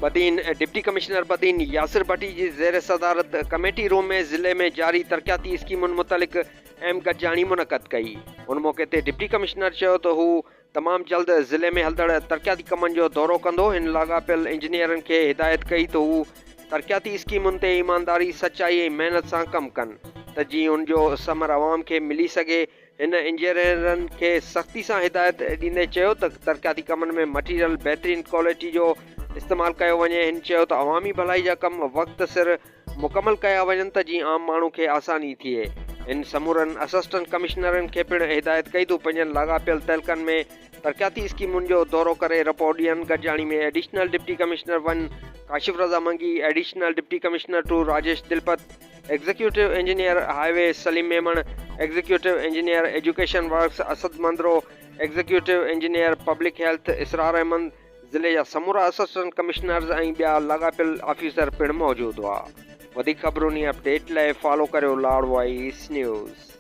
Badin deputy commissioner Badin Yasir भट्टी जी ज़ेर सदारत committee room में ज़िले में जारी तरक्याती स्कीमुनि मुतलिक़ अहम गॾिजाणी मुनक़द कई। उन मौक़े ते डिप्टी कमिश्नर चयो त हू तमामु जल्द ज़िले में हलंदड़ तरक्याती कमनि जो दौरो कंदो। हिन लाॻापियल इंजीनियरनि खे हिदायत कई त हू तरक्याती स्कीमुनि ते ईमानदारी सचाई ऐं महिनत सां कमु कनि त जीअं उन जो समर अवाम खे मिली सघे। हिन इंजीनियरनि खे सख़्ती सां हिदायत ॾींदे चयो त तरक्याती कमनि में मटीरियल बहितरीन क्वालिटी जो इस्तेमालु कयो वञे। हिन चयो त अवामी भलाई जा कम वक़्त सिर मुकमल कया वञनि त जीअं आम माण्हू खे आसानी थिए। इन समूरनि असिस्टेंट कमिश्नरनि खे पिणु हिदायत कई त पंहिंजनि लाॻापियल तहलकनि में तरक्याती स्कीमुनि जो दौरो करे रिपोर्ट ॾियनि। गॾिजाणी में additional deputy commissioner 1 Kashif Raza Mangi, additional deputy commissioner 2 Rajesh Dilpat, executive engineer highway Saleem Memon, executive engineer education works Asad Mandro, executive engineer public health Israr Ahmed, ज़िले जा समूरा असिस्टेंट कमिश्नर्स ऐं ॿिया लाॻापियल ऑफिसर पिणु मौजूदु हुआ। वधीक ख़बरुनि अपडेट लाइ फॉलो करियो लाड़ वॉइस न्यूज़।